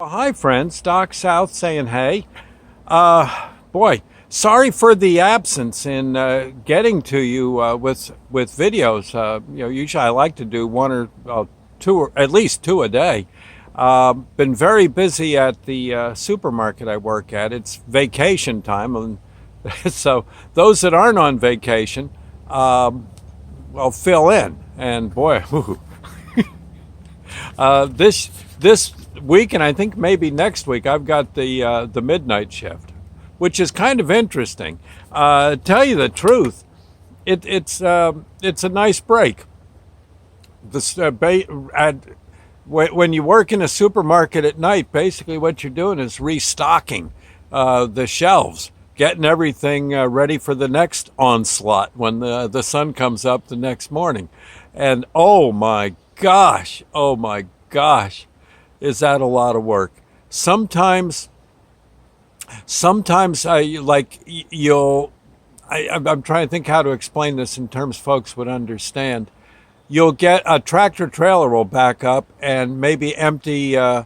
Hi, friends. Doc South saying hey. Boy, sorry for the absence in getting to you with videos. Usually I like to do one or two, or at least two a day. Been very busy at the supermarket I work at. It's vacation time, and so those that aren't on vacation, well, fill in. And boy, this week, and I think maybe next week, I've got the midnight shift, which is kind of interesting. Tell you the truth, it's a nice break. When you work in a supermarket at night, basically what you're doing is restocking the shelves, getting everything ready for the next onslaught when the sun comes up the next morning. And oh my gosh, is that a lot of work? Sometimes I'm trying to think how to explain this in terms folks would understand. You'll get a tractor trailer will back up and maybe empty a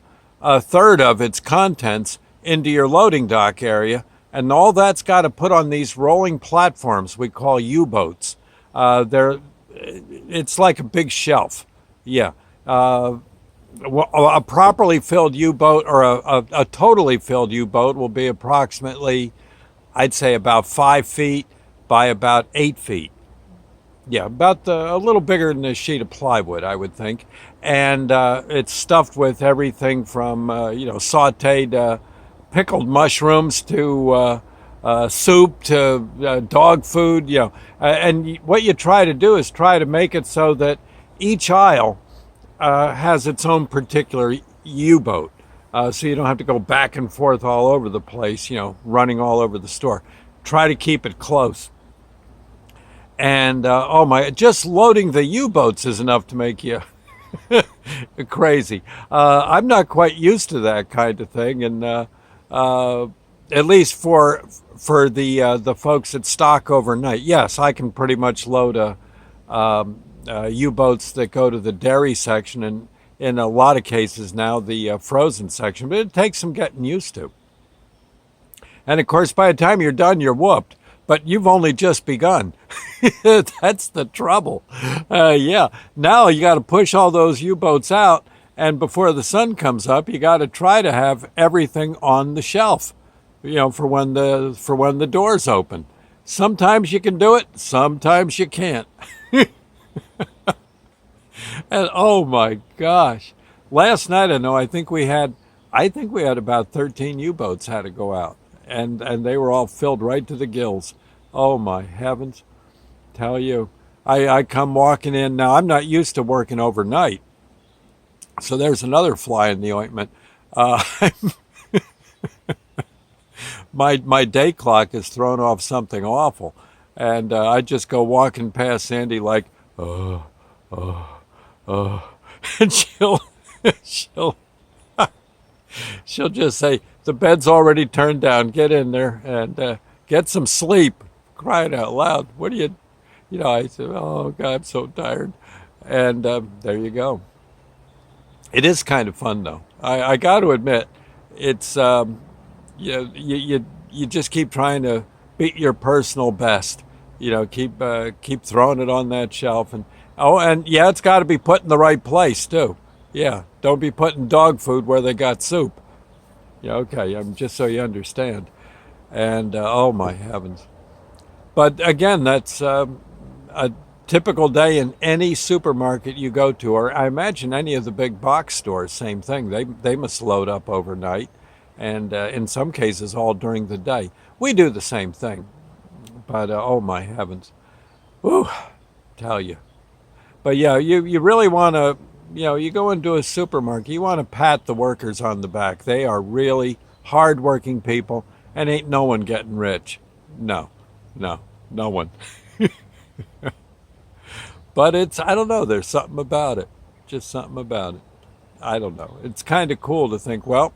third of its contents into your loading dock area, and all that's got to put on these rolling platforms we call U-boats. It's like a big shelf. Yeah. A properly filled U-boat or a totally filled U-boat will be approximately, I'd say, about 5 feet by about 8 feet. Yeah, about a little bigger than a sheet of plywood, I would think. And it's stuffed with everything from, sauteed pickled mushrooms to soup to dog food, and what you try to do is try to make it so that each aisle has its own particular U-boat. So you don't have to go back and forth all over the place, running all over the store. Try to keep it close. And just loading the U-boats is enough to make you crazy. I'm not quite used to that kind of thing, and at least for the folks that stock overnight. Yes, I can pretty much load U-boats that go to the dairy section, and in a lot of cases now the frozen section, but it takes some getting used to. And of course, by the time you're done, you're whooped. But you've only just begun. That's the trouble. Yeah. Now you got to push all those U-boats out, and before the sun comes up, you got to try to have everything on the shelf, for when the doors open. Sometimes you can do it. Sometimes you can't. And oh my gosh, last night I think we had about 13 U-boats had to go out, and they were all filled right to the gills. Oh my heavens. Tell you, I come walking in now. I'm not used to working overnight, so there's another fly in the ointment. My day clock is thrown off something awful, and I just go walking past Sandy like, and she'll just say, the bed's already turned down, get in there and get some sleep. Crying out loud. What do I said, oh God, I'm so tired. And there you go. It is kind of fun though. I got to admit, it's you just keep trying to beat your personal best. Keep throwing it on that shelf, and it's got to be put in the right place too. Yeah, don't be putting dog food where they got soup. Yeah, okay. Just so you understand. And oh my heavens. But again, that's a typical day in any supermarket you go to, or I imagine any of the big box stores. Same thing. They must load up overnight, and in some cases all during the day. We do the same thing. But oh my heavens, whew, tell you. But yeah, you really want to, you go into a supermarket, you want to pat the workers on the back. They are really hardworking people, and ain't no one getting rich. No one. But I don't know, there's something about it. Just something about it. I don't know. It's kind of cool to think, well,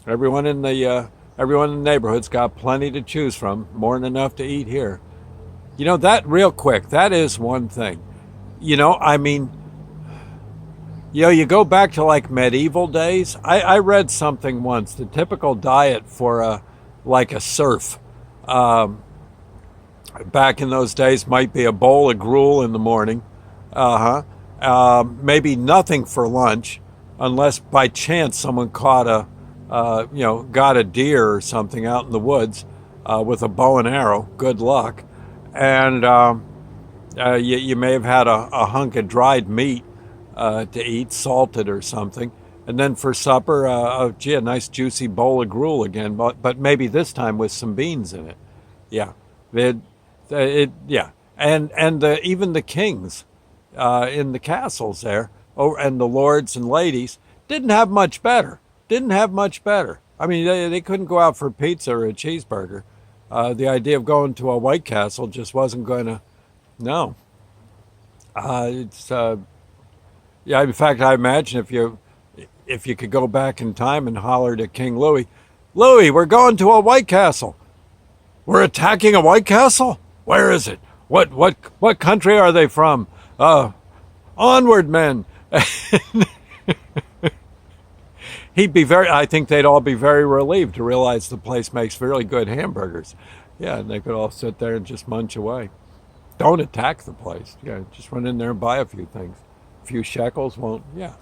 everyone in the neighborhood's got plenty to choose from, more than enough to eat here. That real quick, that is one thing. You go back to like medieval days. I read something once. The typical diet for like a serf back in those days might be a bowl of gruel in the morning. Uh huh. Maybe nothing for lunch, unless by chance someone caught got a deer or something out in the woods with a bow and arrow. Good luck. And you may have had a hunk of dried meat to eat, salted or something. And then for supper, a nice juicy bowl of gruel again, but maybe this time with some beans in it. Yeah, yeah, and even the kings in the castles there, oh, and the lords and ladies didn't have much better. Didn't have much better. I mean, they couldn't go out for pizza or a cheeseburger. The idea of going to a White Castle just wasn't going to. No, it's yeah. In fact, I imagine if you could go back in time and holler to King Louis, Louis, we're going to a White Castle. We're attacking a White Castle? Where is it? What country are they from? Onward, men. He'd be very. I think they'd all be very relieved to realize the place makes really good hamburgers. Yeah, and they could all sit there and just munch away. Don't attack the place. Yeah, just run in there and buy a few things. A few shekels won't. Yeah,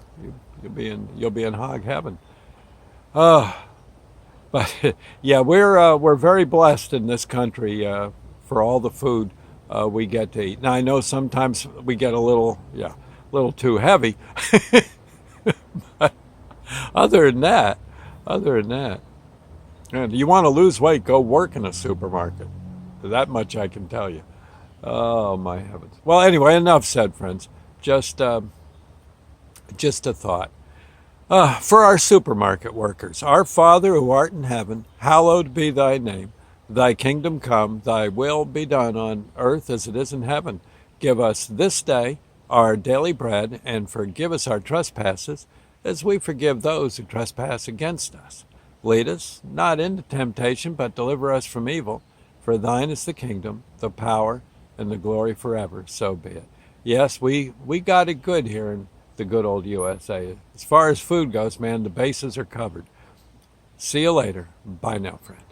you'll be in hog heaven. Uh, but yeah, we're very blessed in this country for all the food we get to eat. Now I know sometimes we get a little too heavy. But other than that, other than that, and you want to lose weight, go work in a supermarket. That much I can tell you. Oh my heavens. Well, anyway, enough said, friends. Just a thought. For our supermarket workers, our Father who art in heaven, hallowed be thy name. Thy kingdom come, thy will be done on earth as it is in heaven. Give us this day our daily bread, and forgive us our trespasses, as we forgive those who trespass against us. Lead us not into temptation, but deliver us from evil. For thine is the kingdom, the power, and the glory forever. So be it. Yes, we got it good here in the good old USA. As far as food goes, man, the bases are covered. See you later. Bye now, friends.